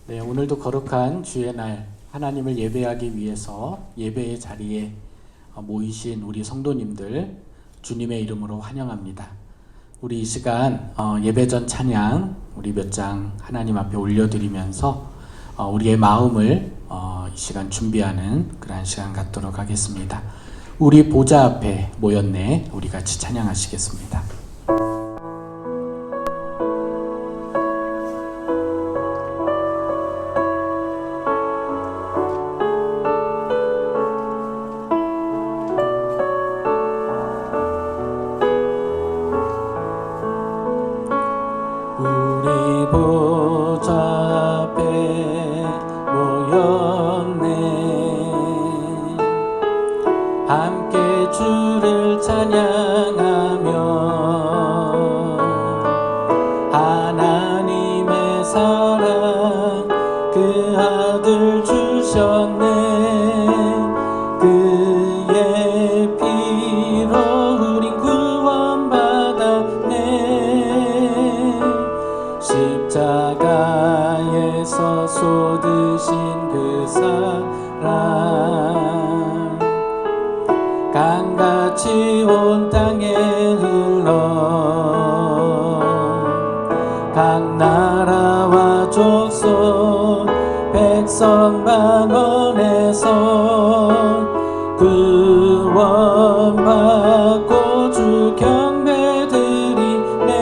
네, 오늘도 거룩한 주의 날 하나님을 예배하기 위해서 예배의 자리에 모이신 우리 성도님들 주님의 이름으로 환영합니다. 우리 이 시간 예배 전 찬양 우리 몇 장 하나님 앞에 올려드리면서 우리의 마음을 이 시간 준비하는 그러한 시간 갖도록 하겠습니다. 우리 보좌 앞에 모였네. 우리 같이 찬양하시겠습니다. 우리 보좌 앞에 모였네. 함께 주를 찬양하며 하나님의 사랑 그 아들 주셨네. 그의 피로 우린 구원받았네. 십자가에서 쏟으신 그 사랑 강같이 온 땅에 흘러 각 나라와 족속 백성 방언에서 구원받고 주 경배 드리네.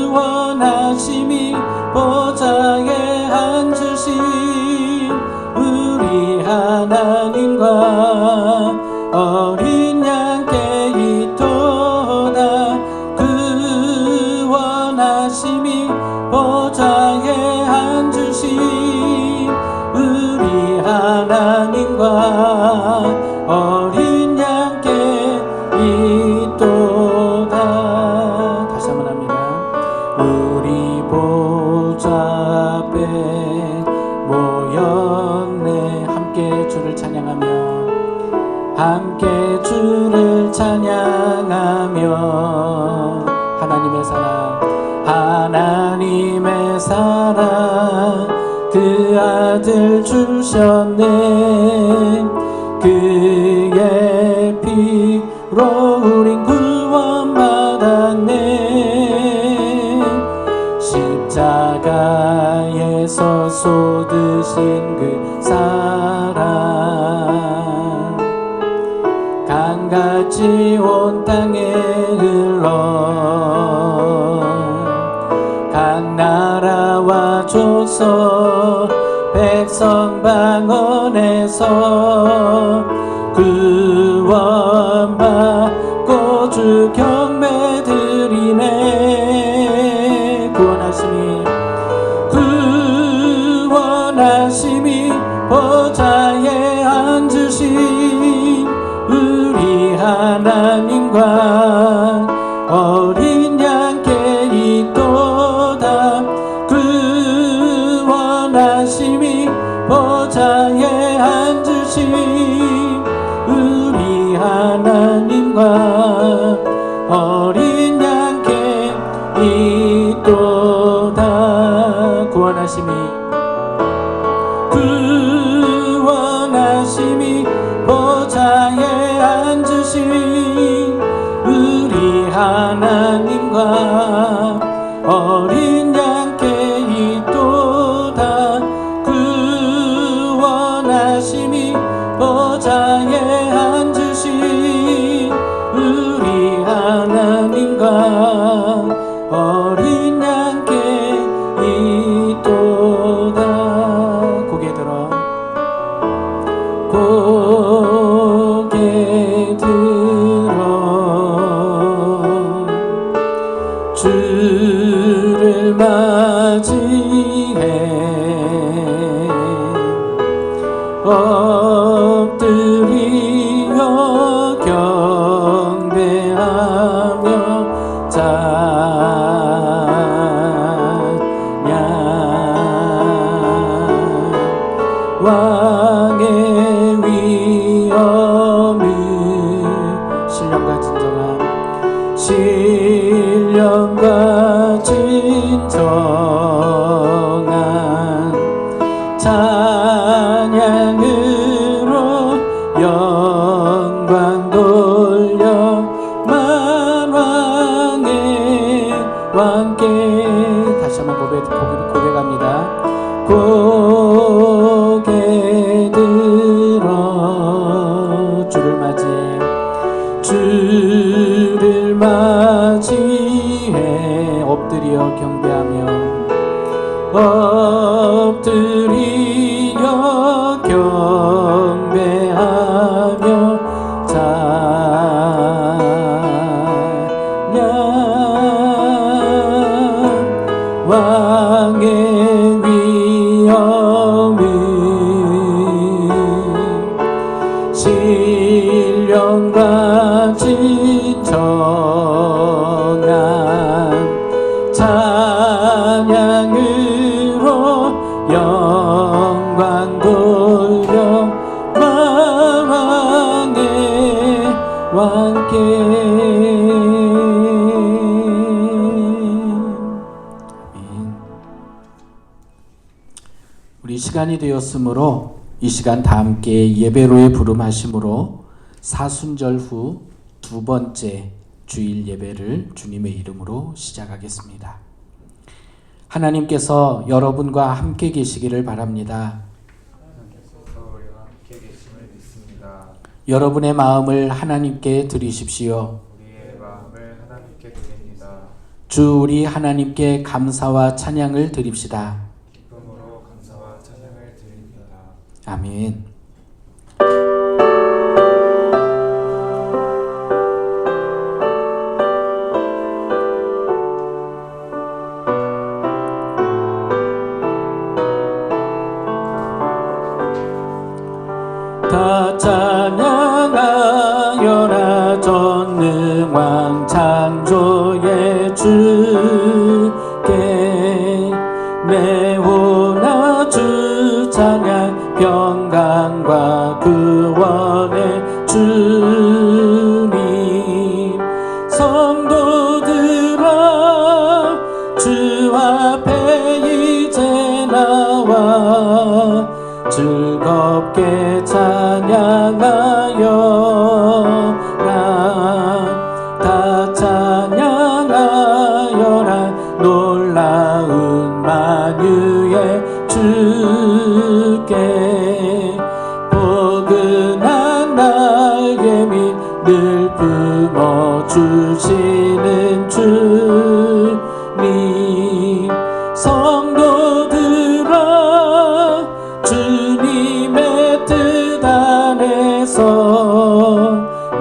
구원하심이 보좌에 앉으신 우리 하나님과 어린 양께 있도다. 구원하심이 보좌에 앉으신 우리 하나님과 어린 양께 있도다. 다시 한번 합니다. 우리 보좌 앞에 모였네. 함께 주를 찬양하며 함께 주를 찬양하며 하나님의 사랑 그 아들 주셨네. 그의 피로 우린 구원받았네. 십자가에서 쏟으신 그 사랑 강같이 온 땅에 흘러 각 나라와 족속 백성 방언에서 구원받고 주 경배 드리네. 구원하심이 보좌에 앉으신 우리 하나님과 어린 양께 있도다. 구원하심이 보좌에 앉으신 우리 하나님과 어린 양께 있도다. 구원하심이 보좌에 앉으신 우리 하나님과 어린 양께 있도다. 구원하심이 보좌에 앉으신 우리 하나님과 어린 양께 있도다. 고개 들어 주를 맞이해 엎드리어 경배하며 찬양 왕의 위엄을 신령과 진정한 신령과 진정한 진정한 찬양으로 영광 돌려 만왕의 왕께 다시 한번 고백합니다. 고개 들어 주를 맞이해 엎드려 경배하며 찬양 왕의 위엄을 신령과 진정한 찬양으로 영광 돌려 만왕의 왕께. 우리 시간이 되었으므로 이 시간 다 함께 예배로의 부름하심으로 사순절 후 두 번째 주일 예배를 주님의 이름으로 시작하겠습니다. 하나님께서 여러분과 함께 계시기를 바랍니다. 여러분의 마음을 하나님께 드리십시오. 우리의 마음을 하나님께 드립니다. 주 우리 하나님께 감사와 찬양을 드립시다. 기쁨으로 감사와 찬양을 드립니다. 아멘. 다 찬양하여라 전능왕 창조의 주께 내오나 주 찬양 평강과 구원의 주님 성도들아 주 앞에 이제 나와 즐겁게 찬양하여라 다 찬양하여라 놀라운 만유의 주께 포근한 날개 밑 늘 품어주시는 주님 성도들아 주님의 뜻 안에서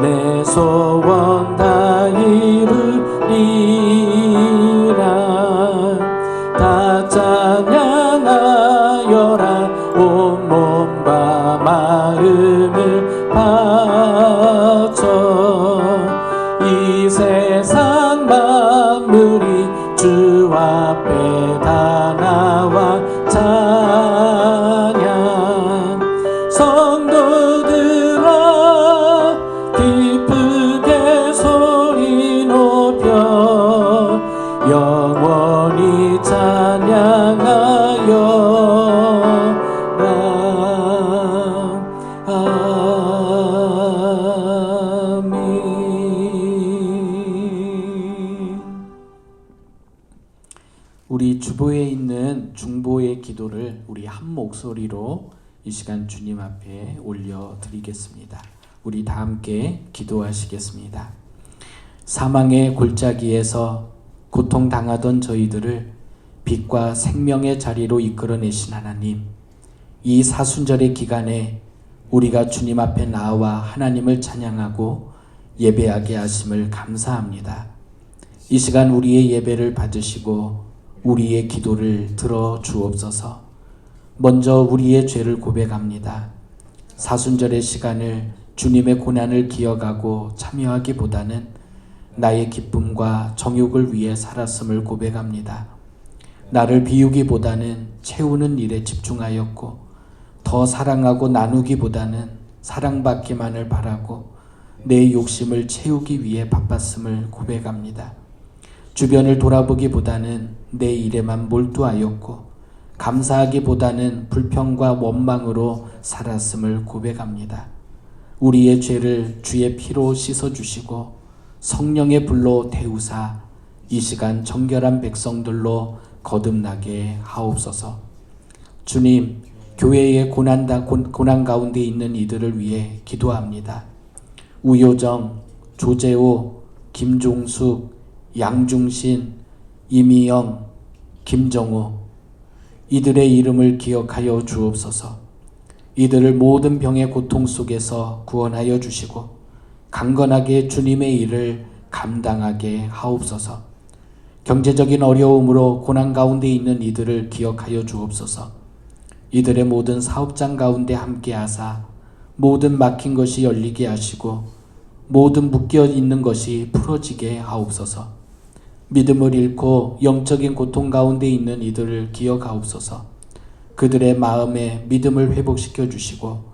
내 소원 다 이루리라 다 찬양하여라 온몸과 마음을 바쳐 이 세상 만물이 주 앞에 다 나와 찬양 성도들아 기쁘게 소리 높여 영원히 찬양하여라 아멘. 우리 주보에 있는 중보의 기도를 우리 한 목소리로 이 시간 주님 앞에 올려드리겠습니다. 우리 다 함께 기도하시겠습니다. 사망의 골짜기에서 고통당하던 저희들을 빛과 생명의 자리로 이끌어내신 하나님, 이 사순절의 기간에 우리가 주님 앞에 나와 하나님을 찬양하고 예배하게 하심을 감사합니다. 이 시간 우리의 예배를 받으시고 우리의 기도를 들어 주옵소서. 먼저 우리의 죄를 고백합니다. 사순절의 시간을 주님의 고난을 기억하고 참여하기보다는 나의 기쁨과 정욕을 위해 살았음을 고백합니다. 나를 비우기보다는 채우는 일에 집중하였고 더 사랑하고 나누기보다는 사랑받기만을 바라고 내 욕심을 채우기 위해 바빴음을 고백합니다. 주변을 돌아보기보다는 내 일에만 몰두하였고 감사하기보다는 불평과 원망으로 살았음을 고백합니다. 우리의 죄를 주의 피로 씻어주시고 성령의 불로 태우사 이 시간 정결한 백성들로 거듭나게 하옵소서. 주님, 교회의 고난 가운데 있는 이들을 위해 기도합니다. 우효정, 조재호, 김종숙, 양중신, 이미영, 김정우 이들의 이름을 기억하여 주옵소서. 이들을 모든 병의 고통 속에서 구원하여 주시고 강건하게 주님의 일을 감당하게 하옵소서. 경제적인 어려움으로 고난 가운데 있는 이들을 기억하여 주옵소서. 이들의 모든 사업장 가운데 함께하사 모든 막힌 것이 열리게 하시고 모든 묶여 있는 것이 풀어지게 하옵소서. 믿음을 잃고 영적인 고통 가운데 있는 이들을 기억하옵소서. 그들의 마음에 믿음을 회복시켜 주시고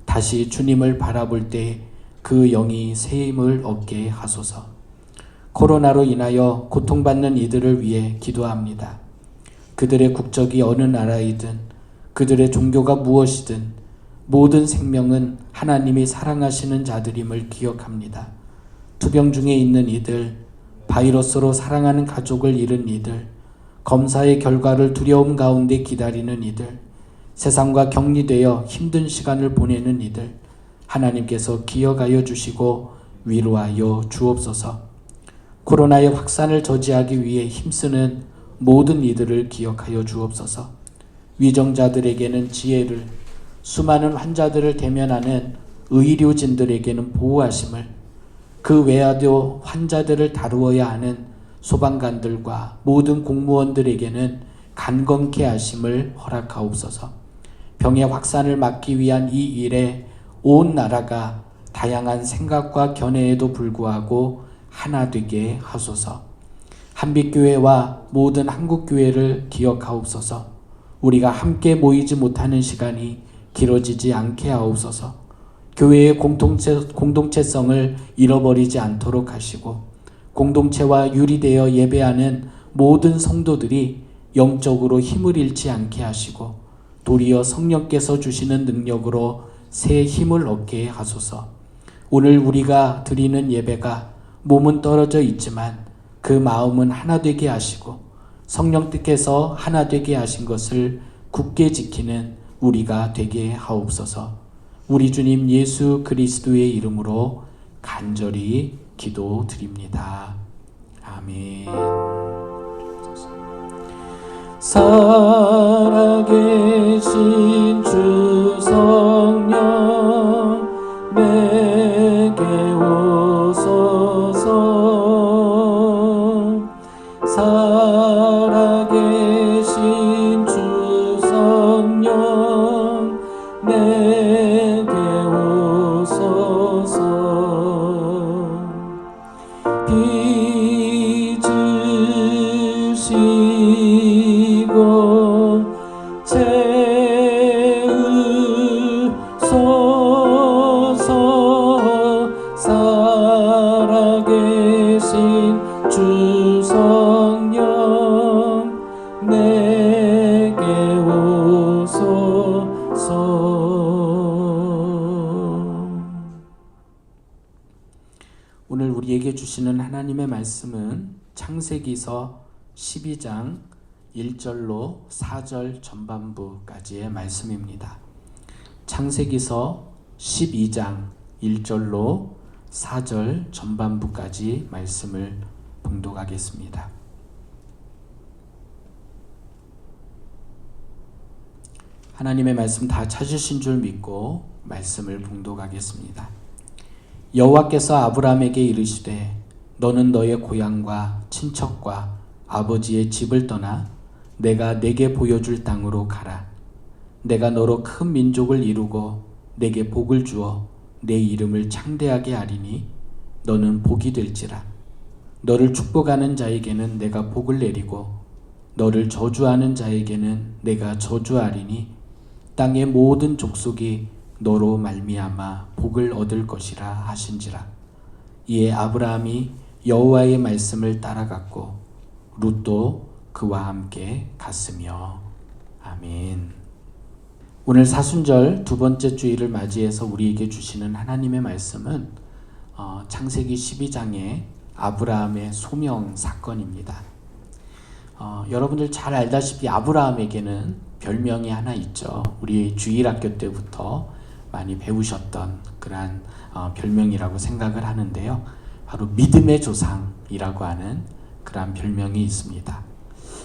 다시 주님을 바라볼 때 그 영이 새 힘을 얻게 하소서. 코로나로 인하여 고통받는 이들을 위해 기도합니다. 그들의 국적이 어느 나라이든 그들의 종교가 무엇이든 모든 생명은 하나님이 사랑하시는 자들임을 기억합니다. 투병 중에 있는 이들, 바이러스로 사랑하는 가족을 잃은 이들, 검사의 결과를 두려움 가운데 기다리는 이들, 세상과 격리되어 힘든 시간을 보내는 이들, 하나님께서 기억하여 주시고 위로하여 주옵소서. 코로나의 확산을 저지하기 위해 힘쓰는 모든 이들을 기억하여 주옵소서. 위정자들에게는 지혜를, 수많은 환자들을 대면하는 의료진들에게는 보호하심을, 그 외에도 환자들을 다루어야 하는 소방관들과 모든 공무원들에게는 간건케 하심을 허락하옵소서. 병의 확산을 막기 위한 이 일에 온 나라가 다양한 생각과 견해에도 불구하고 하나 되게 하소서. 한빛교회와 모든 한국교회를 기억하옵소서. 우리가 함께 모이지 못하는 시간이 길어지지 않게 하옵소서. 교회의 공동체성을 잃어버리지 않도록 하시고 공동체와 유리되어 예배하는 모든 성도들이 영적으로 힘을 잃지 않게 하시고 도리어 성령께서 주시는 능력으로 새 힘을 얻게 하소서. 오늘 우리가 드리는 예배가 몸은 떨어져 있지만 그 마음은 하나 되게 하시고 성령께서 하나 되게 하신 것을 굳게 지키는 우리가 되게 하옵소서. 우리 주님 예수 그리스도의 이름으로 간절히 기도드립니다. 아멘. 살아계신 주 성령 내게 오소서. 살아계신 주 성령 내게 오소서. 빚으시고 채우소서. 살아계신 주 성령 내게 오소서. 오늘 우리에게 주시는 하나님의 말씀은 창세기서 12장 1절로 4절 전반부까지의 말씀입니다. 창세기서 12장 1절로 4절 전반부까지 말씀을 봉독하겠습니다. 하나님의 말씀 다 찾으신 줄 믿고 말씀을 봉독하겠습니다. 여호와께서 아브라함에게 이르시되 너는 너의 고향과 친척과 아버지의 집을 떠나 내가 내게 보여줄 땅으로 가라. 내가 너로 큰 민족을 이루고 내게 복을 주어 내 이름을 창대하게 하리니 너는 복이 될지라. 너를 축복하는 자에게는 내가 복을 내리고 너를 저주하는 자에게는 내가 저주하리니 땅의 모든 족속이 너로 말미암아 복을 얻을 것이라 하신지라. 이에 아브라함이 여호와의 말씀을 따라갔고 룻도 그와 함께 갔으며. 아멘. 오늘 사순절 두 번째 주일을 맞이해서 우리에게 주시는 하나님의 말씀은 창세기 12장의 아브라함의 소명 사건입니다. 여러분들 잘 알다시피 아브라함에게는 별명이 하나 있죠. 우리 주일학교 때부터 많이 배우셨던 그러한 별명이라고 생각을 하는데요. 바로 믿음의 조상이라고 하는 그러한 별명이 있습니다.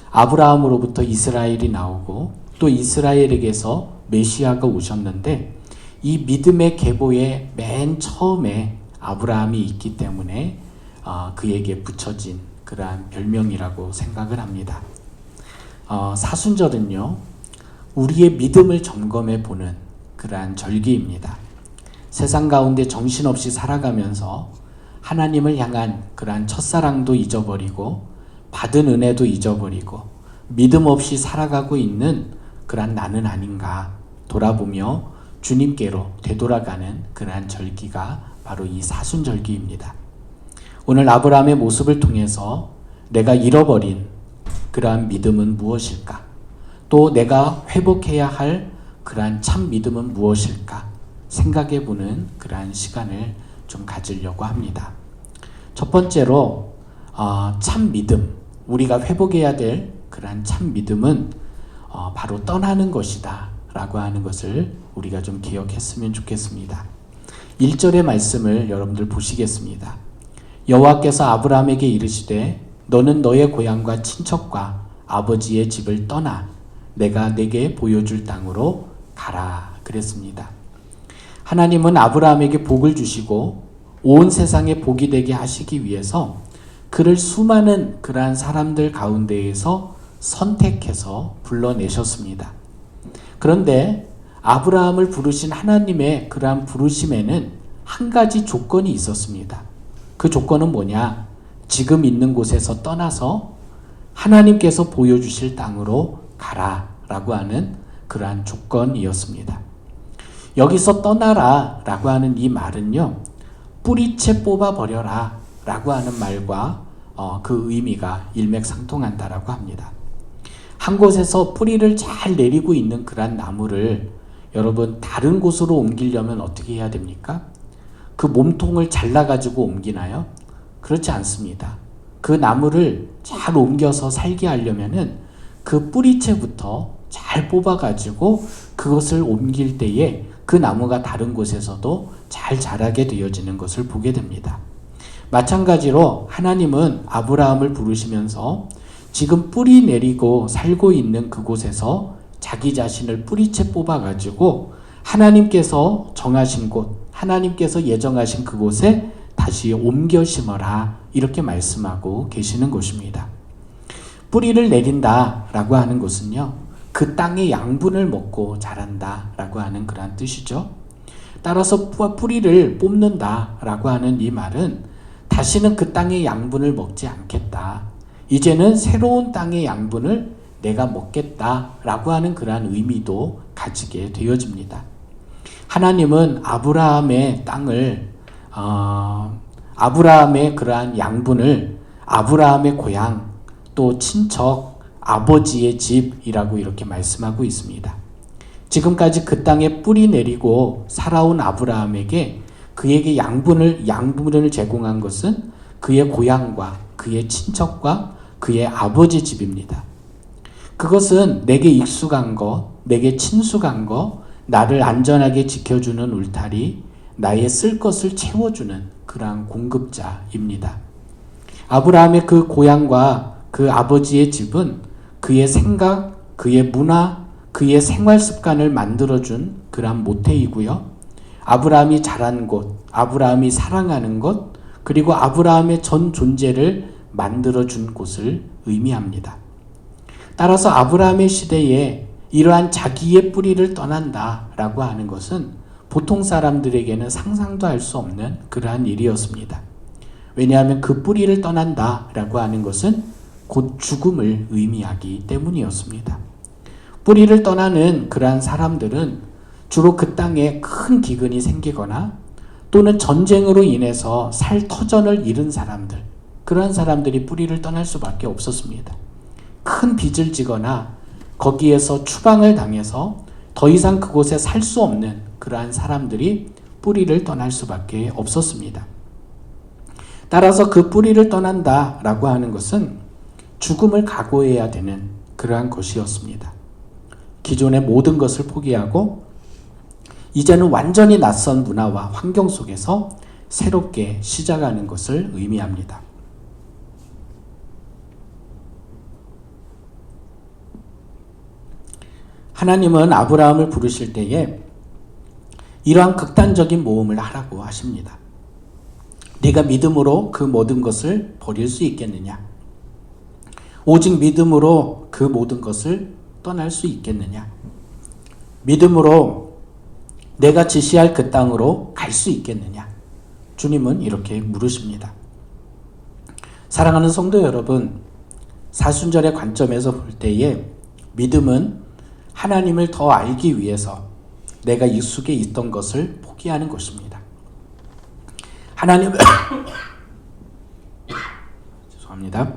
아브라함으로부터 이스라엘이 나오고 또 이스라엘에게서 메시아가 오셨는데 이 믿음의 계보의 맨 처음에 아브라함이 있기 때문에 그에게 붙여진 그러한 별명이라고 생각을 합니다. 사순절은요, 우리의 믿음을 점검해 보는 그러한 절기입니다. 세상 가운데 정신없이 살아가면서 하나님을 향한 그러한 첫사랑도 잊어버리고 받은 은혜도 잊어버리고 믿음 없이 살아가고 있는 그러한 나는 아닌가 돌아보며 주님께로 되돌아가는 그러한 절기가 바로 이 사순절기입니다. 오늘 아브라함의 모습을 통해서 내가 잃어버린 그러한 믿음은 무엇일까? 또 내가 회복해야 할 그러한 참 믿음은 무엇일까? 생각해 보는 그러한 시간을 좀 가지려고 합니다. 첫 번째로 참 믿음, 우리가 회복해야 될 그러한 참 믿음은 바로 떠나는 것이다 라고 하는 것을 우리가 좀 기억했으면 좋겠습니다. 1절의 말씀을 여러분들 보시겠습니다. 여호와께서 아브라함에게 이르시되 너는 너의 고향과 친척과 아버지의 집을 떠나 내가 내게 보여줄 땅으로 가라 그랬습니다. 하나님은 아브라함에게 복을 주시고 온 세상에 복이 되게 하시기 위해서 그를 수많은 그러한 사람들 가운데에서 선택해서 불러내셨습니다. 그런데 아브라함을 부르신 하나님의 그러한 부르심에는 한 가지 조건이 있었습니다. 그 조건은 뭐냐? 지금 있는 곳에서 떠나서 하나님께서 보여주실 땅으로 가라 라고 하는 그러한 조건이었습니다. 여기서 떠나라 라고 하는 이 말은요, 뿌리채 뽑아버려라 라고 하는 말과 그 의미가 일맥상통한다라고 합니다. 한 곳에서 뿌리를 잘 내리고 있는 그러한 나무를 여러분 다른 곳으로 옮기려면 어떻게 해야 됩니까? 그 몸통을 잘라가지고 옮기나요? 그렇지 않습니다. 그 나무를 잘 옮겨서 살게 하려면은 그 뿌리채부터 잘 뽑아가지고 그것을 옮길 때에 그 나무가 다른 곳에서도 잘 자라게 되어지는 것을 보게 됩니다. 마찬가지로 하나님은 아브라함을 부르시면서 지금 뿌리 내리고 살고 있는 그곳에서 자기 자신을 뿌리채 뽑아가지고 하나님께서 정하신 곳, 하나님께서 예정하신 그곳에 다시 옮겨 심어라 이렇게 말씀하고 계시는 것입니다. 뿌리를 내린다라고 하는 것은요, 그 땅의 양분을 먹고 자란다라고 하는 그러한 뜻이죠. 따라서 뿌리를 뽑는다라고 하는 이 말은 다시는 그 땅의 양분을 먹지 않겠다. 이제는 새로운 땅의 양분을 내가 먹겠다라고 하는 그러한 의미도 가지게 되어집니다. 하나님은 아브라함의 땅을 아브라함의 그러한 양분을 아브라함의 고향 또 친척 아버지의 집이라고 이렇게 말씀하고 있습니다. 지금까지 그 땅에 뿌리 내리고 살아온 아브라함에게 그에게 양분을 제공한 것은 그의 고향과 그의 친척과 그의 아버지 집입니다. 그것은 내게 익숙한 것, 내게 친숙한 것, 나를 안전하게 지켜주는 울타리, 나의 쓸 것을 채워주는 그러한 공급자입니다. 아브라함의 그 고향과 그 아버지의 집은 그의 생각, 그의 문화, 그의 생활 습관을 만들어준 그러한 모태이고요. 아브라함이 자란 곳, 아브라함이 사랑하는 곳, 그리고 아브라함의 전 존재를 만들어준 곳을 의미합니다. 따라서 아브라함의 시대에 이러한 자기의 뿌리를 떠난다라고 하는 것은 보통 사람들에게는 상상도 할 수 없는 그러한 일이었습니다. 왜냐하면 그 뿌리를 떠난다라고 하는 것은 곧 죽음을 의미하기 때문이었습니다. 뿌리를 떠나는 그러한 사람들은 주로 그 땅에 큰 기근이 생기거나 또는 전쟁으로 인해서 살 터전을 잃은 사람들, 그러한 사람들이 뿌리를 떠날 수밖에 없었습니다. 큰 빚을 지거나 거기에서 추방을 당해서 더 이상 그곳에 살 수 없는 그러한 사람들이 뿌리를 떠날 수밖에 없었습니다. 따라서 그 뿌리를 떠난다라고 하는 것은 죽음을 각오해야 되는 그러한 것이었습니다. 기존의 모든 것을 포기하고 이제는 완전히 낯선 문화와 환경 속에서 새롭게 시작하는 것을 의미합니다. 하나님은 아브라함을 부르실 때에 이러한 극단적인 모험을 하라고 하십니다. 네가 믿음으로 그 모든 것을 버릴 수 있겠느냐? 오직 믿음으로 그 모든 것을 떠날 수 있겠느냐? 믿음으로 내가 지시할 그 땅으로 갈 수 있겠느냐? 주님은 이렇게 물으십니다. 사랑하는 성도 여러분, 사순절의 관점에서 볼 때에 믿음은 하나님을 더 알기 위해서 내가 익숙해 있던 것을 포기하는 것입니다. 죄송합니다.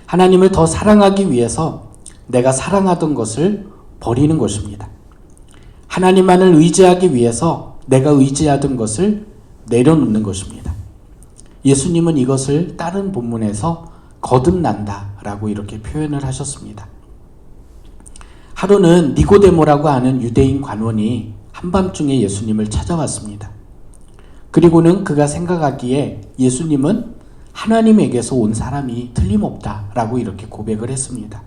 하나님을 더 사랑하기 위해서 내가 사랑하던 것을 버리는 것입니다. 하나님만을 의지하기 위해서 내가 의지하던 것을 내려놓는 것입니다. 예수님은 이것을 다른 본문에서 거듭난다라고 이렇게 표현을 하셨습니다. 하루는 니고데모라고 하는 유대인 관원이 한밤중에 예수님을 찾아왔습니다. 그리고는 그가 생각하기에 예수님은 하나님에게서 온 사람이 틀림없다라고 이렇게 고백을 했습니다.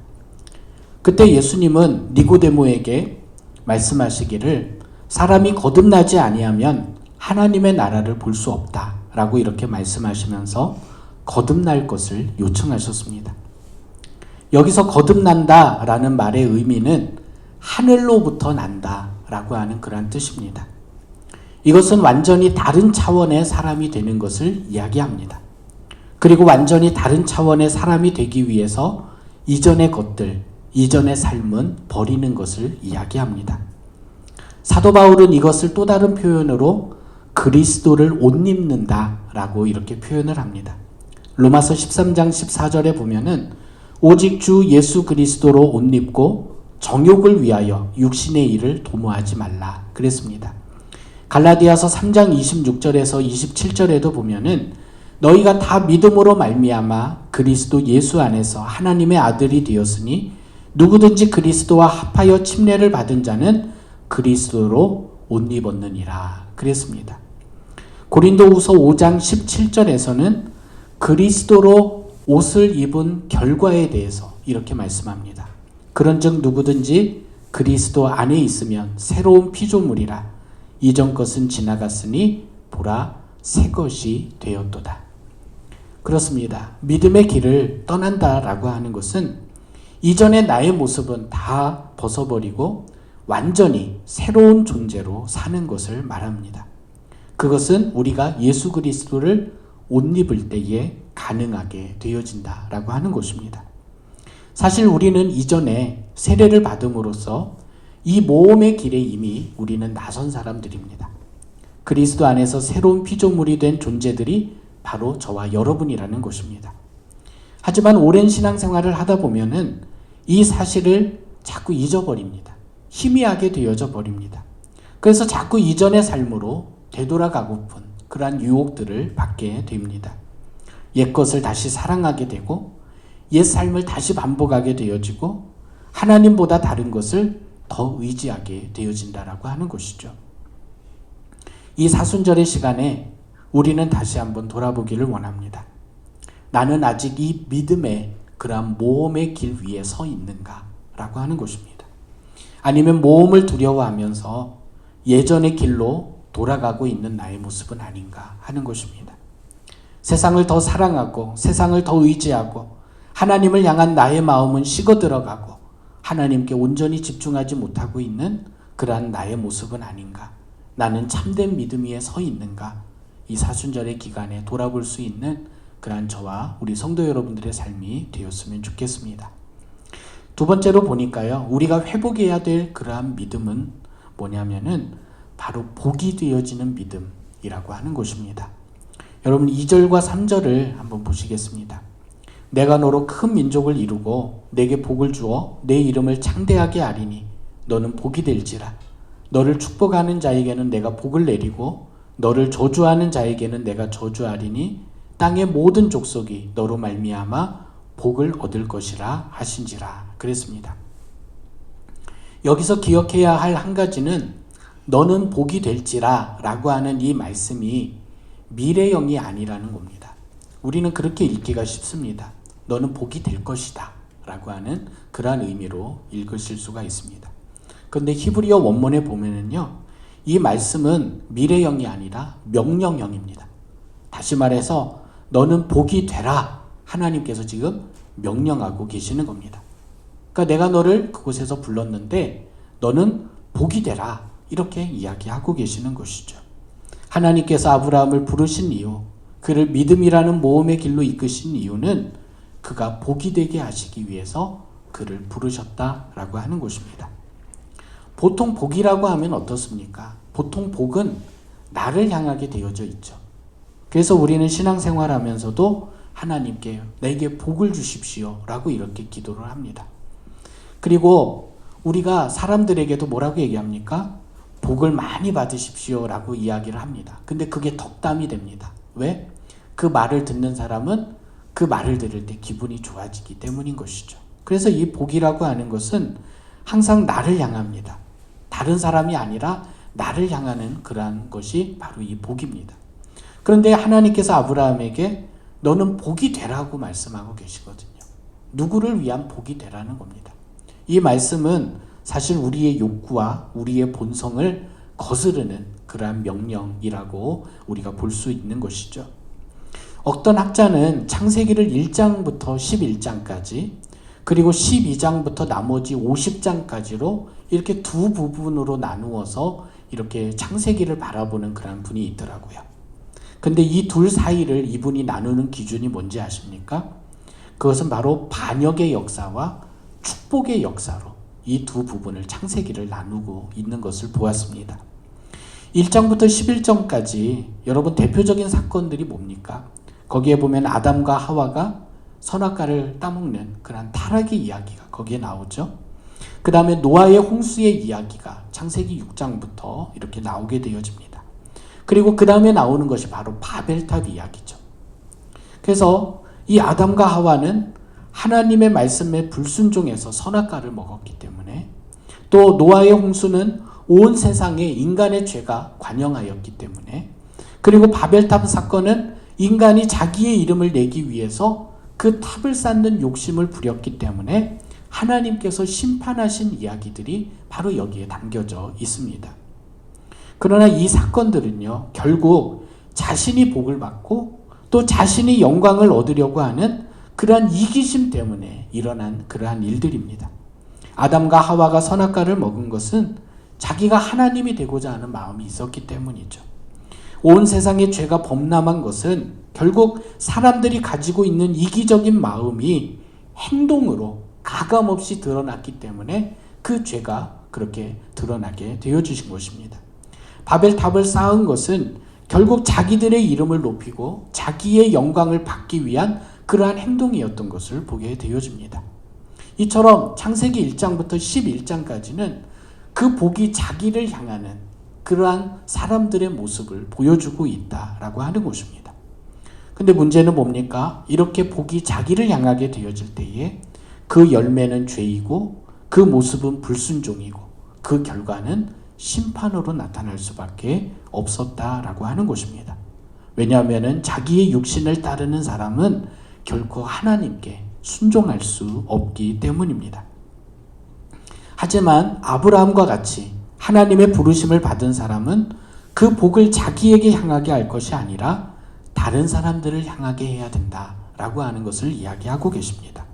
그때 예수님은 니고데모에게 말씀하시기를 사람이 거듭나지 아니하면 하나님의 나라를 볼 수 없다라고 이렇게 말씀하시면서 거듭날 것을 요청하셨습니다. 여기서 거듭난다라는 말의 의미는 하늘로부터 난다라고 하는 그런 뜻입니다. 이것은 완전히 다른 차원의 사람이 되는 것을 이야기합니다. 그리고 완전히 다른 차원의 사람이 되기 위해서 이전의 것들, 이전의 삶은 버리는 것을 이야기합니다. 사도 바울은 이것을 또 다른 표현으로 그리스도를 옷 입는다라고 이렇게 표현을 합니다. 로마서 13장 14절에 보면은 오직 주 예수 그리스도로 옷 입고 정욕을 위하여 육신의 일을 도모하지 말라 그랬습니다. 갈라디아서 3장 26절에서 27절에도 보면은 너희가 다 믿음으로 말미암아 그리스도 예수 안에서 하나님의 아들이 되었으니 누구든지 그리스도와 합하여 침례를 받은 자는 그리스도로 옷 입었느니라 그랬습니다. 고린도후서 5장 17절에서는 그리스도로 옷을 입은 결과에 대해서 이렇게 말씀합니다. 그런즉 누구든지 그리스도 안에 있으면 새로운 피조물이라 이전 것은 지나갔으니 보라 새 것이 되었도다. 그렇습니다. 믿음의 길을 떠난다라고 하는 것은 이전의 나의 모습은 다 벗어버리고 완전히 새로운 존재로 사는 것을 말합니다. 그것은 우리가 예수 그리스도를 옷 입을 때에 가능하게 되어진다라고 하는 것입니다. 사실 우리는 이전에 세례를 받음으로써 이 모험의 길에 이미 우리는 나선 사람들입니다. 그리스도 안에서 새로운 피조물이 된 존재들이 바로 저와 여러분이라는 것입니다. 하지만 오랜 신앙생활을 하다 보면은 이 사실을 자꾸 잊어버립니다. 희미하게 되어져 버립니다. 그래서 자꾸 이전의 삶으로 되돌아가고픈 그러한 유혹들을 받게 됩니다. 옛것을 다시 사랑하게 되고 옛 삶을 다시 반복하게 되어지고 하나님보다 다른 것을 더 의지하게 되어진다라고 하는 것이죠. 이 사순절의 시간에 우리는 다시 한번 돌아보기를 원합니다. 나는 아직 이 믿음의 그러한 모험의 길 위에 서 있는가? 라고 하는 것입니다. 아니면 모험을 두려워하면서 예전의 길로 돌아가고 있는 나의 모습은 아닌가 하는 것입니다. 세상을 더 사랑하고 세상을 더 의지하고 하나님을 향한 나의 마음은 식어 들어가고 하나님께 온전히 집중하지 못하고 있는 그러한 나의 모습은 아닌가? 나는 참된 믿음 위에 서 있는가? 이 사순절의 기간에 돌아볼 수 있는 그러한 저와 우리 성도 여러분들의 삶이 되었으면 좋겠습니다. 두 번째로 보니까요, 우리가 회복해야 될 그러한 믿음은 뭐냐면은 바로 복이 되어지는 믿음이라고 하는 것입니다. 여러분 2절과 3절을 한번 보시겠습니다. 내가 너로 큰 민족을 이루고 내게 복을 주어 내 이름을 창대하게 하리니 너는 복이 될지라. 너를 축복하는 자에게는 내가 복을 내리고 너를 저주하는 자에게는 내가 저주하리니 땅의 모든 족속이 너로 말미암아 복을 얻을 것이라 하신지라. 그랬습니다. 여기서 기억해야 할 한 가지는 너는 복이 될지라 라고 하는 이 말씀이 미래형이 아니라는 겁니다. 우리는 그렇게 읽기가 쉽습니다. 너는 복이 될 것이다 라고 하는 그러한 의미로 읽으실 수가 있습니다. 그런데 히브리어 원문에 보면은요, 이 말씀은 미래형이 아니라 명령형입니다. 다시 말해서 너는 복이 되라, 하나님께서 지금 명령하고 계시는 겁니다. 그러니까 내가 너를 그곳에서 불렀는데 너는 복이 되라, 이렇게 이야기하고 계시는 것이죠. 하나님께서 아브라함을 부르신 이유, 그를 믿음이라는 모험의 길로 이끄신 이유는 그가 복이 되게 하시기 위해서 그를 부르셨다라고 하는 것입니다. 보통 복이라고 하면 어떻습니까? 보통 복은 나를 향하게 되어져 있죠. 그래서 우리는 신앙생활하면서도 하나님께 내게 복을 주십시오 라고 이렇게 기도를 합니다. 그리고 우리가 사람들에게도 뭐라고 얘기합니까? 복을 많이 받으십시오 라고 이야기를 합니다. 근데 그게 덕담이 됩니다. 왜? 그 말을 듣는 사람은 그 말을 들을 때 기분이 좋아지기 때문인 것이죠. 그래서 이 복이라고 하는 것은 항상 나를 향합니다. 다른 사람이 아니라 나를 향하는 그러한 것이 바로 이 복입니다. 그런데 하나님께서 아브라함에게 너는 복이 되라고 말씀하고 계시거든요. 누구를 위한 복이 되라는 겁니다. 이 말씀은 사실 우리의 욕구와 우리의 본성을 거스르는 그러한 명령이라고 우리가 볼 수 있는 것이죠. 어떤 학자는 창세기를 1장부터 11장까지 그리고 12장부터 나머지 50장까지로 이렇게 두 부분으로 나누어서 이렇게 창세기를 바라보는 그런 분이 있더라고요. 근데 이 둘 사이를 이분이 나누는 기준이 뭔지 아십니까? 그것은 바로 반역의 역사와 축복의 역사로 이 두 부분을 창세기를 나누고 있는 것을 보았습니다. 1장부터 11장까지 여러분 대표적인 사건들이 뭡니까? 거기에 보면 아담과 하와가 선악과를 따먹는 그런 타락의 이야기가 거기에 나오죠. 그 다음에 노아의 홍수의 이야기가 창세기 6장부터 이렇게 나오게 되어집니다. 그리고 그 다음에 나오는 것이 바로 바벨탑 이야기죠. 그래서 이 아담과 하와는 하나님의 말씀에 불순종해서 선악과를 먹었기 때문에, 또 노아의 홍수는 온 세상에 인간의 죄가 관영하였기 때문에, 그리고 바벨탑 사건은 인간이 자기의 이름을 내기 위해서 그 탑을 쌓는 욕심을 부렸기 때문에 하나님께서 심판하신 이야기들이 바로 여기에 담겨져 있습니다. 그러나 이 사건들은요, 결국 자신이 복을 받고 또 자신이 영광을 얻으려고 하는 그러한 이기심 때문에 일어난 그러한 일들입니다. 아담과 하와가 선악과를 먹은 것은 자기가 하나님이 되고자 하는 마음이 있었기 때문이죠. 온 세상의 죄가 범람한 것은 결국 사람들이 가지고 있는 이기적인 마음이 행동으로 가감없이 드러났기 때문에 그 죄가 그렇게 드러나게 되어주신 것입니다. 바벨탑을 쌓은 것은 결국 자기들의 이름을 높이고 자기의 영광을 받기 위한 그러한 행동이었던 것을 보게 되어집니다. 이처럼 창세기 1장부터 11장까지는 그 복이 자기를 향하는 그러한 사람들의 모습을 보여주고 있다라고 하는 것입니다. 근데 문제는 뭡니까? 이렇게 복이 자기를 향하게 되어질 때에 그 열매는 죄이고 그 모습은 불순종이고 그 결과는 심판으로 나타날 수밖에 없었다라고 하는 것입니다. 왜냐하면 자기의 육신을 따르는 사람은 결코 하나님께 순종할 수 없기 때문입니다. 하지만 아브라함과 같이 하나님의 부르심을 받은 사람은 그 복을 자기에게 향하게 할 것이 아니라 다른 사람들을 향하게 해야 된다라고 하는 것을 이야기하고 계십니다.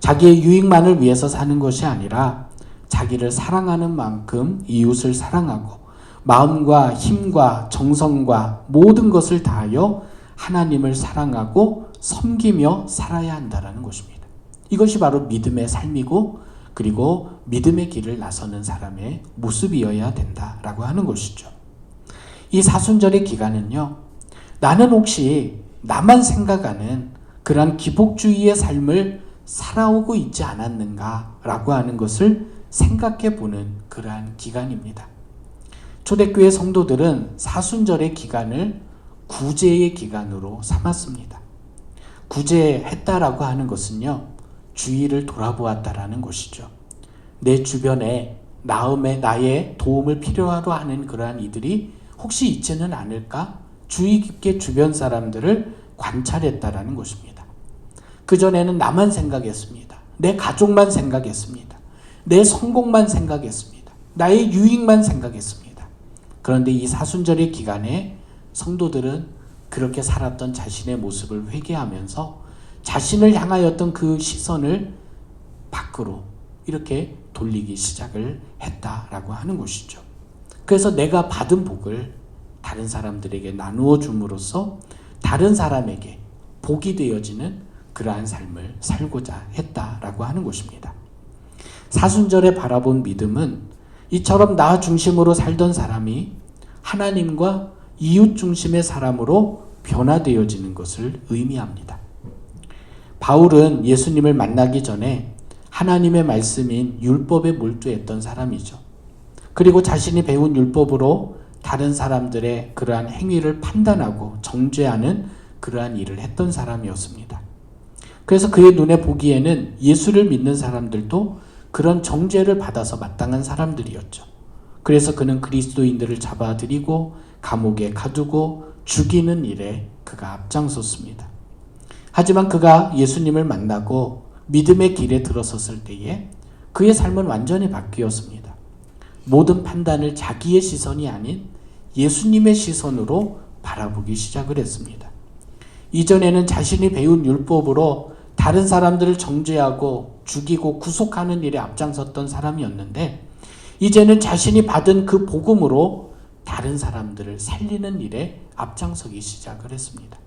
자기의 유익만을 위해서 사는 것이 아니라 자기를 사랑하는 만큼 이웃을 사랑하고 마음과 힘과 정성과 모든 것을 다하여 하나님을 사랑하고 섬기며 살아야 한다는 것입니다. 이것이 바로 믿음의 삶이고 그리고 믿음의 길을 나서는 사람의 모습이어야 된다라고 하는 것이죠. 이 사순절의 기간은요, 나는 혹시 나만 생각하는 그러한 기복주의의 삶을 살아오고 있지 않았는가라고 하는 것을 생각해 보는 그러한 기간입니다. 초대교회 성도들은 사순절의 기간을 구제의 기간으로 삼았습니다. 구제했다라고 하는 것은요, 주위를 돌아보았다라는 것이죠. 내 주변에 나의 도움을 필요하러 하는 그러한 이들이 혹시 있지는 않을까? 주의 깊게 주변 사람들을 관찰했다라는 것입니다. 그전에는 나만 생각했습니다. 내 가족만 생각했습니다. 내 성공만 생각했습니다. 나의 유익만 생각했습니다. 그런데 이 사순절의 기간에 성도들은 그렇게 살았던 자신의 모습을 회개하면서 자신을 향하였던 그 시선을 밖으로 이렇게 돌리기 시작을 했다라고 하는 것이죠. 그래서 내가 받은 복을 다른 사람들에게 나누어 줌으로써 다른 사람에게 복이 되어지는 그러한 삶을 살고자 했다라고 하는 것입니다. 사순절에 바라본 믿음은 이처럼 나 중심으로 살던 사람이 하나님과 이웃 중심의 사람으로 변화되어지는 것을 의미합니다. 바울은 예수님을 만나기 전에 하나님의 말씀인 율법에 몰두했던 사람이죠. 그리고 자신이 배운 율법으로 다른 사람들의 그러한 행위를 판단하고 정죄하는 그러한 일을 했던 사람이었습니다. 그래서 그의 눈에 보기에는 예수를 믿는 사람들도 그런 정죄를 받아서 마땅한 사람들이었죠. 그래서 그는 그리스도인들을 잡아들이고 감옥에 가두고 죽이는 일에 그가 앞장섰습니다. 하지만 그가 예수님을 만나고 믿음의 길에 들어섰을 때에 그의 삶은 완전히 바뀌었습니다. 모든 판단을 자기의 시선이 아닌 예수님의 시선으로 바라보기 시작을 했습니다. 이전에는 자신이 배운 율법으로 다른 사람들을 정죄하고 죽이고 구속하는 일에 앞장섰던 사람이었는데, 이제는 자신이 받은 그 복음으로 다른 사람들을 살리는 일에 앞장서기 시작을 했습니다.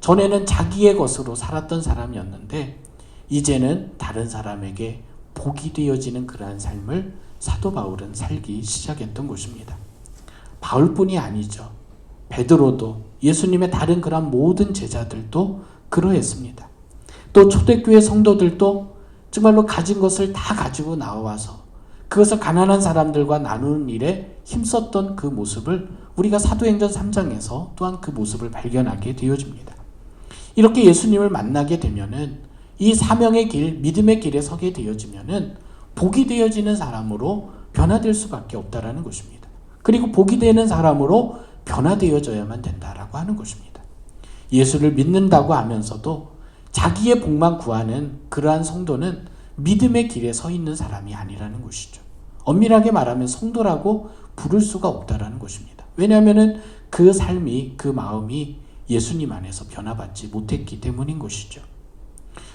전에는 자기의 것으로 살았던 사람이었는데 이제는 다른 사람에게 복이 되어지는 그러한 삶을 사도 바울은 살기 시작했던 것입니다. 바울뿐이 아니죠. 베드로도, 예수님의 다른 그런 모든 제자들도 그러했습니다. 또 초대교회 성도들도 정말로 가진 것을 다 가지고 나와서 그것을 가난한 사람들과 나누는 일에 힘썼던 그 모습을 우리가 사도행전 3장에서 또한 그 모습을 발견하게 되어집니다. 이렇게 예수님을 만나게 되면은 이 사명의 길, 믿음의 길에 서게 되어지면은 복이 되어지는 사람으로 변화될 수밖에 없다라는 것입니다. 그리고 복이 되는 사람으로 변화되어져야만 된다라고 하는 것입니다. 예수를 믿는다고 하면서도 자기의 복만 구하는 그러한 성도는 믿음의 길에 서 있는 사람이 아니라는 것이죠. 엄밀하게 말하면 성도라고 부를 수가 없다라는 것입니다. 왜냐하면 그 삶이, 그 마음이 예수님 안에서 변화받지 못했기 때문인 것이죠.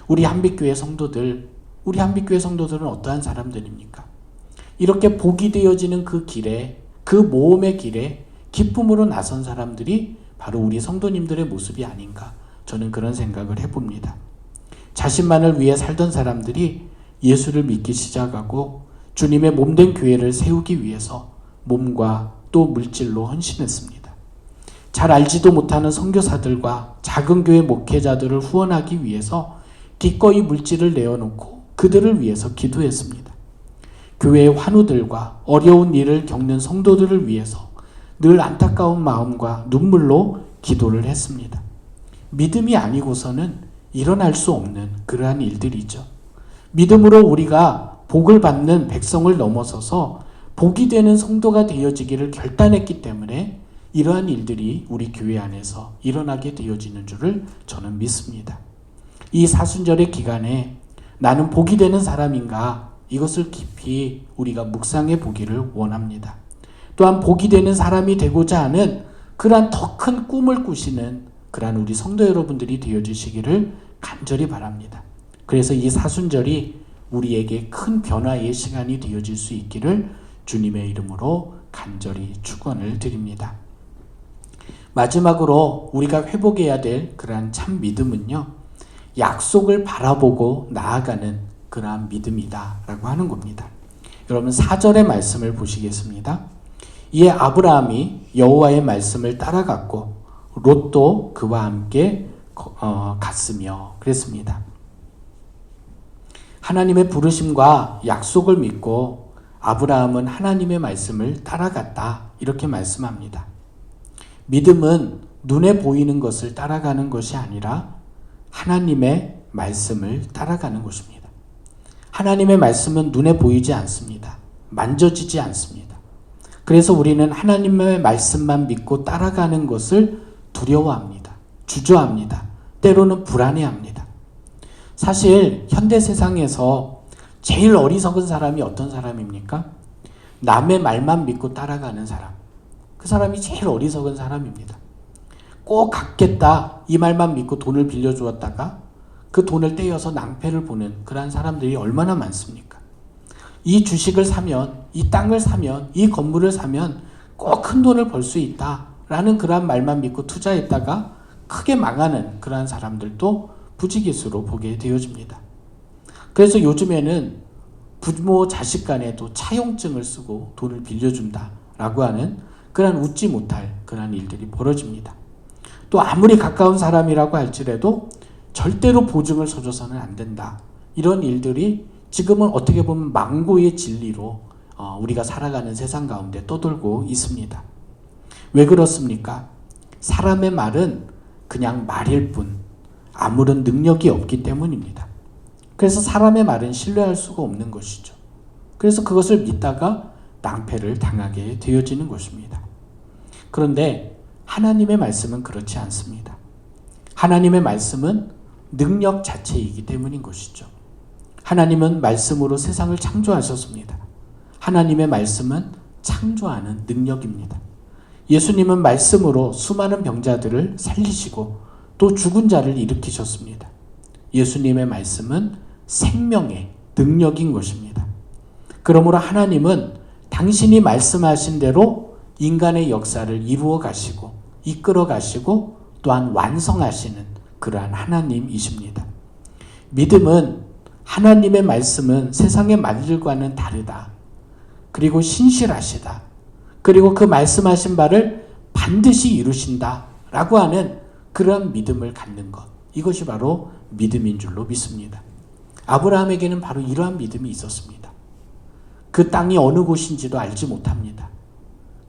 우리 한빛교회 성도들은 어떠한 사람들입니까? 이렇게 복이 되어지는 그 길에, 그 모험의 길에 기쁨으로 나선 사람들이 바로 우리 성도님들의 모습이 아닌가, 저는 그런 생각을 해봅니다. 자신만을 위해 살던 사람들이 예수를 믿기 시작하고 주님의 몸된 교회를 세우기 위해서 몸과 또 물질로 헌신했습니다. 잘 알지도 못하는 선교사들과 작은 교회 목회자들을 후원하기 위해서 기꺼이 물질을 내어놓고 그들을 위해서 기도했습니다. 교회의 환우들과 어려운 일을 겪는 성도들을 위해서 늘 안타까운 마음과 눈물로 기도를 했습니다. 믿음이 아니고서는 일어날 수 없는 그러한 일들이죠. 믿음으로 우리가 복을 받는 백성을 넘어서서 복이 되는 성도가 되어지기를 결단했기 때문에 이러한 일들이 우리 교회 안에서 일어나게 되어지는 줄을 저는 믿습니다. 이 사순절의 기간에 나는 복이 되는 사람인가, 이것을 깊이 우리가 묵상해 보기를 원합니다. 또한 복이 되는 사람이 되고자 하는 그러한 더 큰 꿈을 꾸시는 그러한 우리 성도 여러분들이 되어주시기를 간절히 바랍니다. 그래서 이 사순절이 우리에게 큰 변화의 시간이 되어질 수 있기를 주님의 이름으로 간절히 축원을 드립니다. 마지막으로 우리가 회복해야 될 그러한 참 믿음은요, 약속을 바라보고 나아가는 그러한 믿음이다 라고 하는 겁니다. 여러분 4절의 말씀을 보시겠습니다. 이에 아브라함이 여호와의 말씀을 따라갔고 롯도 그와 함께 갔으며 그랬습니다. 하나님의 부르심과 약속을 믿고 아브라함은 하나님의 말씀을 따라갔다. 이렇게 말씀합니다. 믿음은 눈에 보이는 것을 따라가는 것이 아니라 하나님의 말씀을 따라가는 것입니다. 하나님의 말씀은 눈에 보이지 않습니다. 만져지지 않습니다. 그래서 우리는 하나님의 말씀만 믿고 따라가는 것을 두려워합니다. 주저합니다. 때로는 불안해합니다. 사실 현대 세상에서 제일 어리석은 사람이 어떤 사람입니까? 남의 말만 믿고 따라가는 사람. 그 사람이 제일 어리석은 사람입니다. 꼭 갚겠다 이 말만 믿고 돈을 빌려주었다가 그 돈을 떼어서 낭패를 보는 그런 사람들이 얼마나 많습니까? 이 주식을 사면, 이 땅을 사면, 이 건물을 사면 꼭 큰 돈을 벌 수 있다라는 그러한 말만 믿고 투자했다가 크게 망하는 그러한 사람들도 부지기수로 보게 되어집니다. 그래서 요즘에는 부모 자식 간에도 차용증을 쓰고 돈을 빌려준다라고 하는 그러한 웃지 못할 그러한 일들이 벌어집니다. 또 아무리 가까운 사람이라고 할지라도 절대로 보증을 서줘서는 안 된다. 이런 일들이 지금은 어떻게 보면 망고의 진리로 우리가 살아가는 세상 가운데 떠돌고 있습니다. 왜 그렇습니까? 사람의 말은 그냥 말일 뿐 아무런 능력이 없기 때문입니다. 그래서 사람의 말은 신뢰할 수가 없는 것이죠. 그래서 그것을 믿다가 낭패를 당하게 되어지는 것입니다. 그런데 하나님의 말씀은 그렇지 않습니다. 하나님의 말씀은 능력 자체이기 때문인 것이죠. 하나님은 말씀으로 세상을 창조하셨습니다. 하나님의 말씀은 창조하는 능력입니다. 예수님은 말씀으로 수많은 병자들을 살리시고 또 죽은 자를 일으키셨습니다. 예수님의 말씀은 생명의 능력인 것입니다. 그러므로 하나님은 당신이 말씀하신 대로 인간의 역사를 이루어 가시고 이끌어 가시고 또한 완성하시는 그러한 하나님이십니다. 믿음은 하나님의 말씀은 세상의 말들과는 다르다. 그리고 신실하시다. 그리고 그 말씀하신 바를 반드시 이루신다. 라고 하는 그러한 믿음을 갖는 것. 이것이 바로 믿음인 줄로 믿습니다. 아브라함에게는 바로 이러한 믿음이 있었습니다. 그 땅이 어느 곳인지도 알지 못합니다.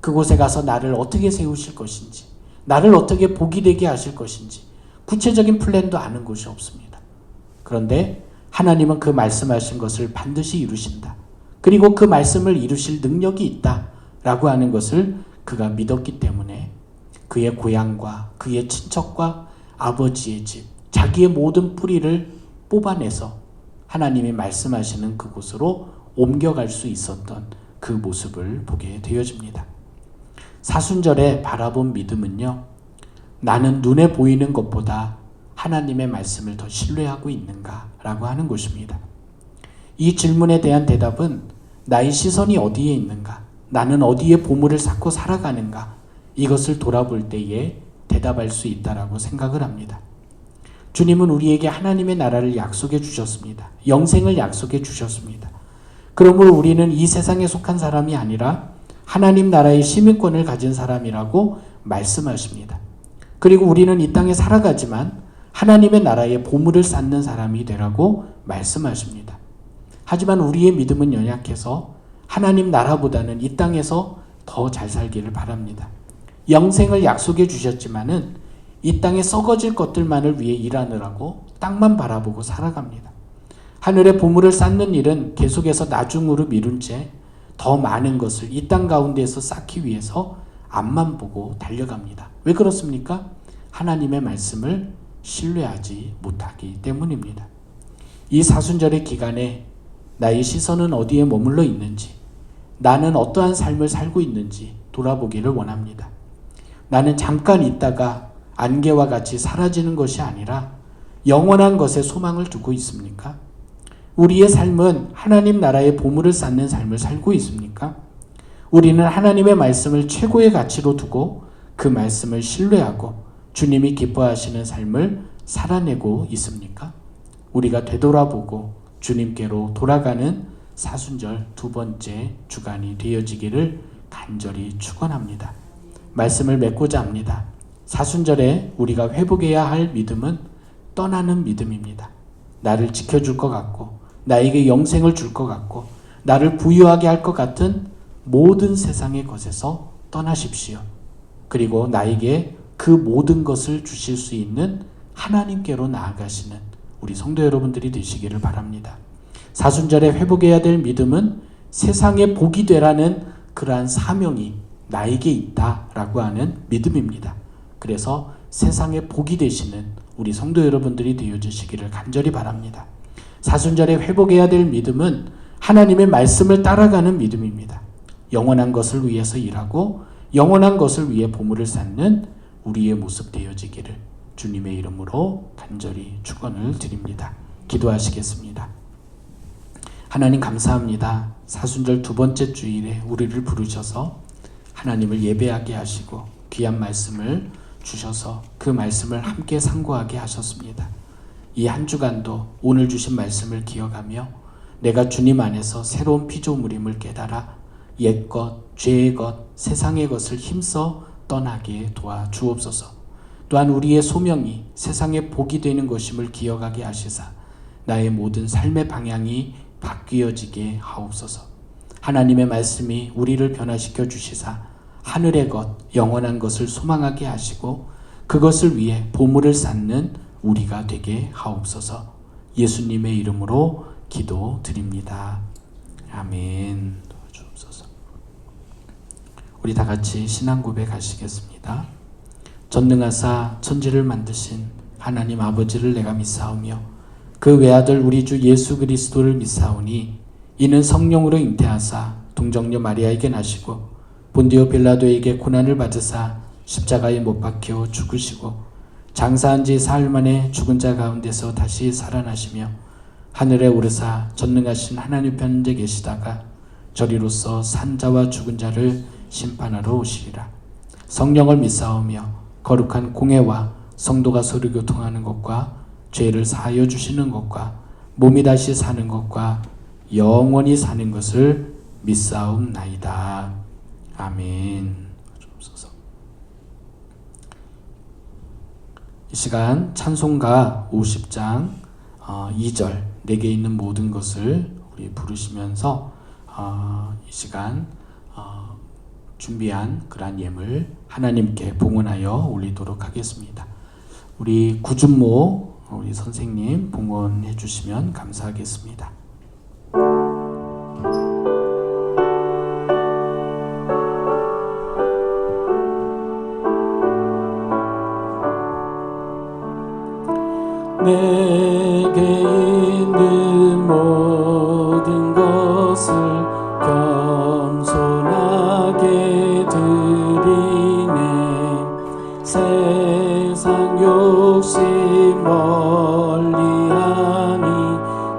그곳에 가서 나를 어떻게 세우실 것인지, 나를 어떻게 복이 되게 하실 것인지 구체적인 플랜도 아는 곳이 없습니다. 그런데 하나님은 그 말씀하신 것을 반드시 이루신다. 그리고 그 말씀을 이루실 능력이 있다라고 하는 것을 그가 믿었기 때문에 그의 고향과 그의 친척과 아버지의 집, 자기의 모든 뿌리를 뽑아내서 하나님이 말씀하시는 그곳으로 옮겨갈 수 있었던 그 모습을 보게 되어집니다. 사순절에 바라본 믿음은요, 나는 눈에 보이는 것보다 하나님의 말씀을 더 신뢰하고 있는가라고 하는 것입니다. 이 질문에 대한 대답은 나의 시선이 어디에 있는가, 나는 어디에 보물을 쌓고 살아가는가, 이것을 돌아볼 때에 대답할 수 있다라고 생각을 합니다. 주님은 우리에게 하나님의 나라를 약속해 주셨습니다. 영생을 약속해 주셨습니다. 그러므로 우리는 이 세상에 속한 사람이 아니라 하나님 나라의 시민권을 가진 사람이라고 말씀하십니다. 그리고 우리는 이 땅에 살아가지만 하나님의 나라에 보물을 쌓는 사람이 되라고 말씀하십니다. 하지만 우리의 믿음은 연약해서 하나님 나라보다는 이 땅에서 더 잘 살기를 바랍니다. 영생을 약속해 주셨지만은 이 땅에 썩어질 것들만을 위해 일하느라고 땅만 바라보고 살아갑니다. 하늘의 보물을 쌓는 일은 계속해서 나중으로 미룬 채 더 많은 것을 이 땅 가운데에서 쌓기 위해서 앞만 보고 달려갑니다. 왜 그렇습니까? 하나님의 말씀을 신뢰하지 못하기 때문입니다. 이 사순절의 기간에 나의 시선은 어디에 머물러 있는지, 나는 어떠한 삶을 살고 있는지 돌아보기를 원합니다. 나는 잠깐 있다가 안개와 같이 사라지는 것이 아니라 영원한 것에 소망을 두고 있습니까? 우리의 삶은 하나님 나라의 보물을 쌓는 삶을 살고 있습니까? 우리는 하나님의 말씀을 최고의 가치로 두고 그 말씀을 신뢰하고 주님이 기뻐하시는 삶을 살아내고 있습니까? 우리가 되돌아보고 주님께로 돌아가는 사순절 두 번째 주간이 되어지기를 간절히 축원합니다. 말씀을 맺고자 합니다. 사순절에 우리가 회복해야 할 믿음은 떠나는 믿음입니다. 나를 지켜줄 것 같고 나에게 영생을 줄 것 같고 나를 부유하게 할 것 같은 모든 세상의 것에서 떠나십시오. 그리고 나에게 그 모든 것을 주실 수 있는 하나님께로 나아가시는 우리 성도 여러분들이 되시기를 바랍니다. 사순절에 회복해야 될 믿음은 세상의 복이 되라는 그러한 사명이 나에게 있다라고 하는 믿음입니다. 그래서 세상의 복이 되시는 우리 성도 여러분들이 되어주시기를 간절히 바랍니다. 사순절에 회복해야 될 믿음은 하나님의 말씀을 따라가는 믿음입니다. 영원한 것을 위해서 일하고 영원한 것을 위해 보물을 쌓는 우리의 모습 되어지기를 주님의 이름으로 간절히 축원을 드립니다. 기도하시겠습니다. 하나님 감사합니다. 사순절 두 번째 주일에 우리를 부르셔서 하나님을 예배하게 하시고 귀한 말씀을 주셔서 그 말씀을 함께 상고하게 하셨습니다. 이 한 주간도 오늘 주신 말씀을 기억하며 내가 주님 안에서 새로운 피조물임을 깨달아 옛것, 죄의 것, 세상의 것을 힘써 떠나게 도와 주옵소서. 또한 우리의 소명이 세상의 복이 되는 것임을 기억하게 하시사 나의 모든 삶의 방향이 바뀌어지게 하옵소서. 하나님의 말씀이 우리를 변화시켜 주시사 하늘의 것, 영원한 것을 소망하게 하시고 그것을 위해 보물을 쌓는 우리가 되게 하옵소서. 예수님의 이름으로 기도드립니다. 아멘. 도와주옵소서. 우리 다 같이 신앙 고백하시겠습니다. 전능하사 천지를 만드신 하나님 아버지를 내가 믿사오며 그 외아들 우리 주 예수 그리스도를 믿사오니 이는 성령으로 잉태하사 동정녀 마리아에게 나시고 본디오 빌라도에게 고난을 받으사 십자가에 못 박혀 죽으시고 장사한 지 사흘 만에 죽은 자 가운데서 다시 살아나시며 하늘에 오르사 전능하신 하나님 편에 계시다가 저리로서 산 자와 죽은 자를 심판하러 오시리라. 성령을 믿사오며 거룩한 공회와 성도가 서로 교통하는 것과 죄를 사하여 주시는 것과 몸이 다시 사는 것과 영원히 사는 것을 믿사옵나이다. 아멘. 이 시간 찬송가 50장 2절 내게 있는 모든 것을 우리 부르시면서 이 시간 준비한 그러한 예물 하나님께 봉헌하여 올리도록 하겠습니다. 우리 구준모 우리 선생님 봉헌해 주시면 감사하겠습니다. 내게 있는 모든 것을 겸손하게 드리네. 세상 욕심 멀리하니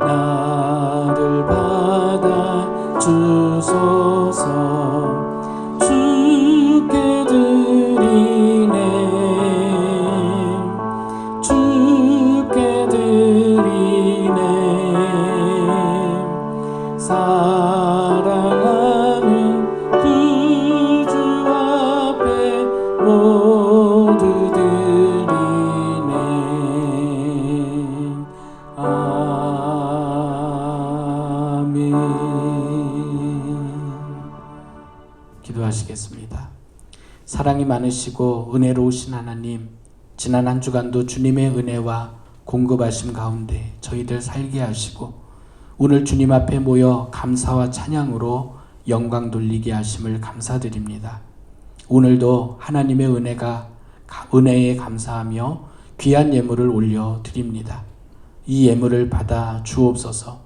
나를 받아 주소서. 주께 드리네. 주께 드리네. 사랑하는 구주 앞에 모두 드리네. 아멘. 기도하시겠습니다. 사랑이 많으시고 은혜로우신 하나님, 지난 한 주간도 주님의 은혜와 공급하심 가운데 저희들 살게 하시고 오늘 주님 앞에 모여 감사와 찬양으로 영광 돌리게 하심을 감사드립니다. 오늘도 하나님의 은혜에 감사하며 귀한 예물을 올려드립니다. 이 예물을 받아 주옵소서.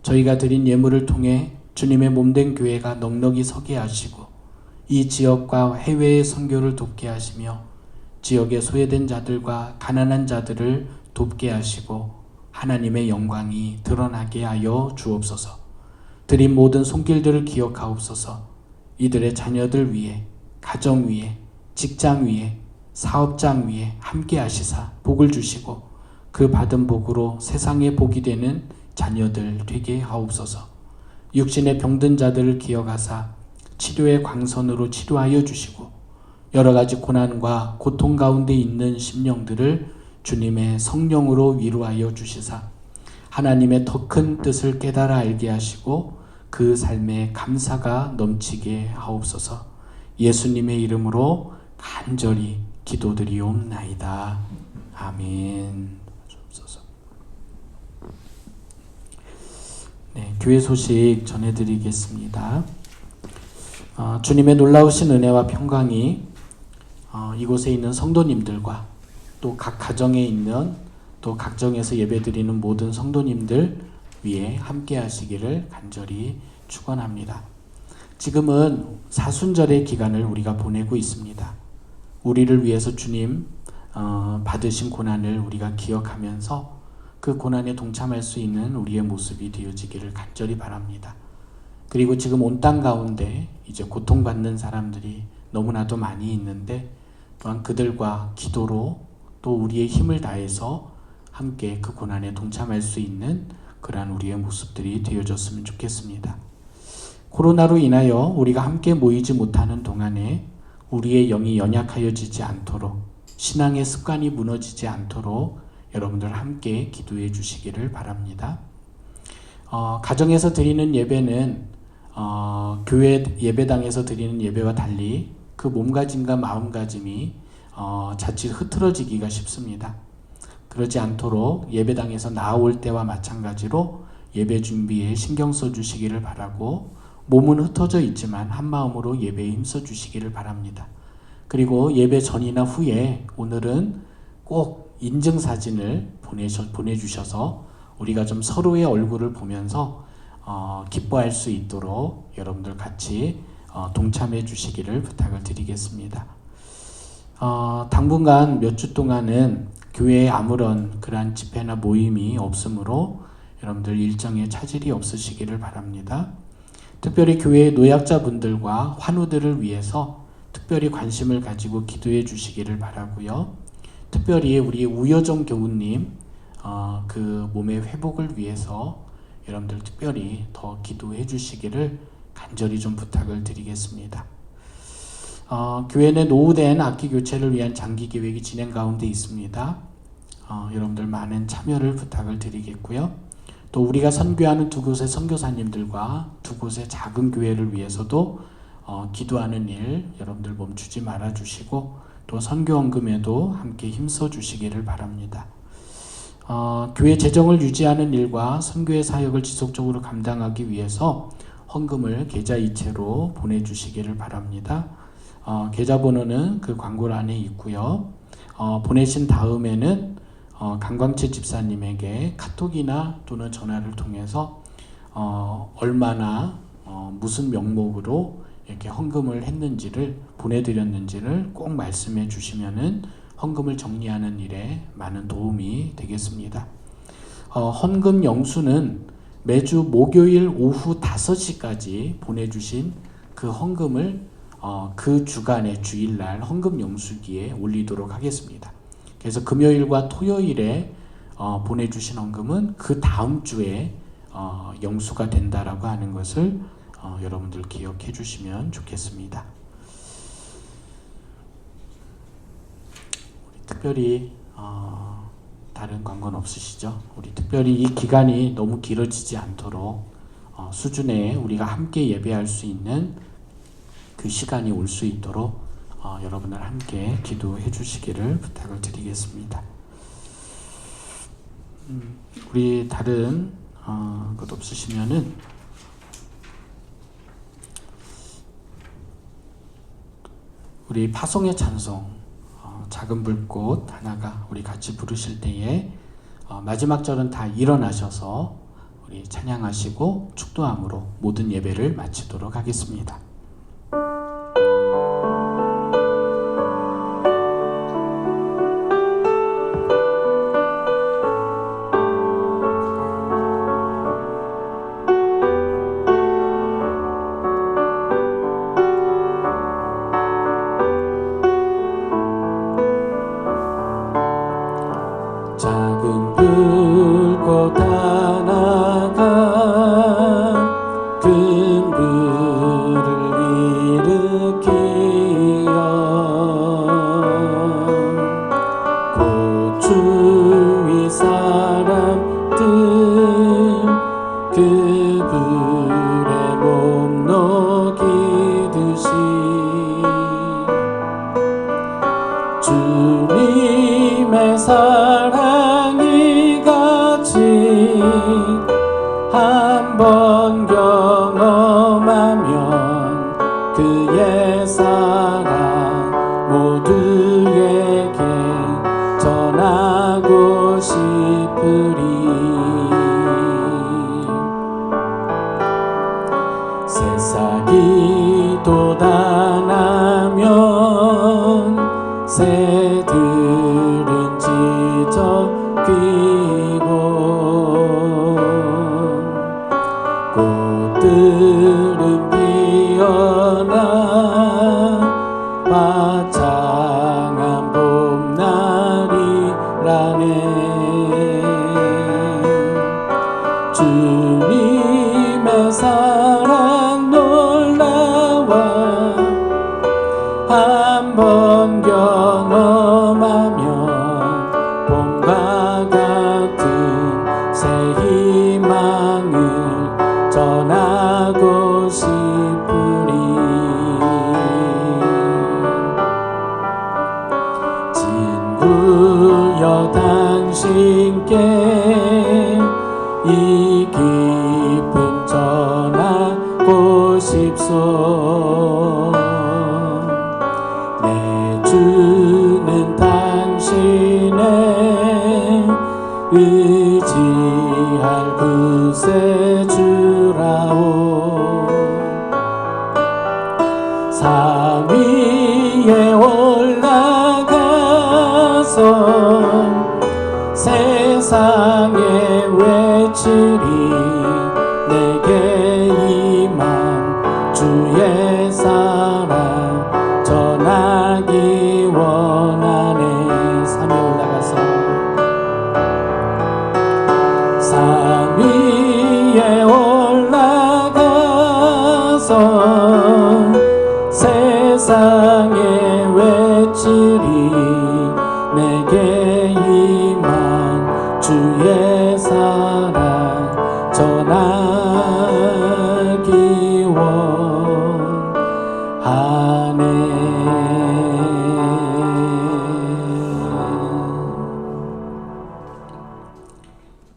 저희가 드린 예물을 통해 주님의 몸된 교회가 넉넉히 서게 하시고 이 지역과 해외의 선교를 돕게 하시며 지역의 소외된 자들과 가난한 자들을 돕게 하시고 하나님의 영광이 드러나게 하여 주옵소서. 드린 모든 손길들을 기억하옵소서. 이들의 자녀들 위에, 가정 위에, 직장 위에, 사업장 위에 함께 하시사 복을 주시고 그 받은 복으로 세상에 복이 되는 자녀들 되게 하옵소서. 육신의 병든 자들을 기억하사 치료의 광선으로 치료하여 주시고 여러 가지 고난과 고통 가운데 있는 심령들을 주님의 성령으로 위로하여 주시사 하나님의 더 큰 뜻을 깨달아 알게 하시고 그 삶에 감사가 넘치게 하옵소서. 예수님의 이름으로 간절히 기도드리옵나이다. 아멘. 네, 교회 소식 전해드리겠습니다. 주님의 놀라우신 은혜와 평강이 이곳에 있는 성도님들과 또 각 가정에 있는 또 각정에서 예배드리는 모든 성도님들 위에 함께 하시기를 간절히 축원합니다. 지금은 사순절의 기간을 우리가 보내고 있습니다. 우리를 위해서 주님 받으신 고난을 우리가 기억하면서 그 고난에 동참할 수 있는 우리의 모습이 되어지기를 간절히 바랍니다. 그리고 지금 온 땅 가운데 이제 고통받는 사람들이 너무나도 많이 있는데 또한 그들과 기도로 또 우리의 힘을 다해서 함께 그 고난에 동참할 수 있는 그러한 우리의 모습들이 되어졌으면 좋겠습니다. 코로나로 인하여 우리가 함께 모이지 못하는 동안에 우리의 영이 연약하여지지 않도록 신앙의 습관이 무너지지 않도록 여러분들 함께 기도해 주시기를 바랍니다. 가정에서 드리는 예배는 교회 예배당에서 드리는 예배와 달리 그 몸가짐과 마음가짐이 자칫 흐트러지기가 쉽습니다. 그러지 않도록 예배당에서 나올 때와 마찬가지로 예배 준비에 신경 써 주시기를 바라고 몸은 흩어져 있지만 한마음으로 예배에 힘써 주시기를 바랍니다. 그리고 예배 전이나 후에 오늘은 꼭 인증사진을 보내주셔서 우리가 좀 서로의 얼굴을 보면서 기뻐할 수 있도록 여러분들 같이 동참해 주시기를 부탁을 드리겠습니다. 당분간 몇 주 동안은 교회에 아무런 그러한 집회나 모임이 없으므로 여러분들 일정에 차질이 없으시기를 바랍니다. 특별히 교회의 노약자분들과 환우들을 위해서 특별히 관심을 가지고 기도해 주시기를 바라고요. 특별히 우리 우여정 교우님 그 몸의 회복을 위해서 여러분들 특별히 더 기도해 주시기를 간절히 좀 부탁을 드리겠습니다. 교회 내 노후된 악기 교체를 위한 장기 계획이 진행 가운데 있습니다. 여러분들 많은 참여를 부탁을 드리겠고요. 또 우리가 선교하는 두 곳의 선교사님들과 두 곳의 작은 교회를 위해서도 기도하는 일 여러분들 멈추지 말아 주시고 또 선교헌금에도 함께 힘써 주시기를 바랍니다. 교회 재정을 유지하는 일과 선교의 사역을 지속적으로 감당하기 위해서 헌금을 계좌이체로 보내주시기를 바랍니다. 계좌번호는 그 광고란에 있고요. 보내신 다음에는 강광채 집사님에게 카톡이나 또는 전화를 통해서 얼마나 무슨 명목으로 이렇게 헌금을 했는지를 보내드렸는지를 꼭 말씀해 주시면은 헌금을 정리하는 일에 많은 도움이 되겠습니다. 헌금 영수는 매주 목요일 오후 5시까지 보내주신 그 헌금을 그 주간의 주일날 헌금 영수기에 올리도록 하겠습니다. 그래서 금요일과 토요일에 보내주신 헌금은 그 다음 주에 영수가 된다라고 하는 것을 여러분들 기억해 주시면 좋겠습니다. 우리 특별히 다른 관건 없으시죠? 우리 특별히 이 기간이 너무 길어지지 않도록 수준에 우리가 함께 예배할 수 있는 그 시간이 올 수 있도록 여러분들 함께 기도해 주시기를 부탁을 드리겠습니다. 우리 다른 것 없으시면은 우리 파송의 찬송 작은 불꽃 하나가 우리 같이 부르실 때에 마지막 절은 다 일어나셔서 우리 찬양하시고 축도함으로 모든 예배를 마치도록 하겠습니다. 작은 불꽃 하나가 큰 불을 술에 몸 녹이듯이 주님의 사랑이 같이 한번 경험하면 그의 사랑 모두에게 전하고 싶으리. 새싹이 돋아나면 새들은 찢어지고 꽃들은 피어나 화창한 봄날이라네. 주님의 사랑 놀라워 한번 경험하면 봄과 같은 새 희망을 전하고 싶으리. 친구여 당신께 이 기쁨 전하고 싶소. 내 주는 당신의 의지할 구세주라오. 산 위에 올라가서 세상에 외치리. 내게 임한 주의 사랑 전하기 원하네. 산에 올라가서 산 위에 올라가서 세상에 외치리. 내게 임한 주의 사랑 전하기 원하네.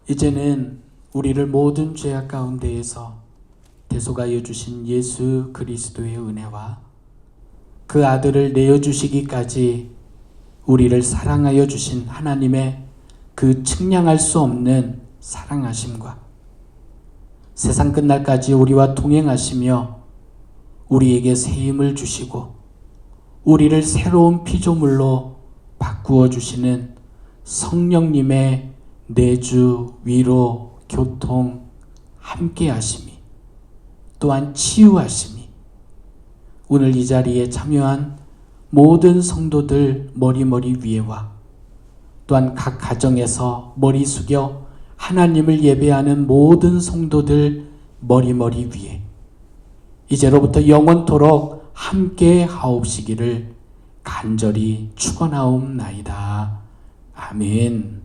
이제는 우리를 모든 죄악 가운데에서 대속하여 주신 예수 그리스도의 은혜와 그 아들을 내어주시기까지 우리를 사랑하여 주신 하나님의 그 측량할 수 없는 사랑하심과 세상 끝날까지 우리와 동행하시며 우리에게 새 힘을 주시고 우리를 새로운 피조물로 바꾸어 주시는 성령님의 내주, 위로, 교통, 함께 하심이 또한 치유하심이 오늘 이 자리에 참여한 모든 성도들 머리 위에와 또한 각 가정에서 머리 숙여 하나님을 예배하는 모든 성도들 머리 위에 이제로부터 영원토록 함께 하옵시기를 간절히 축원하옵나이다. 아멘.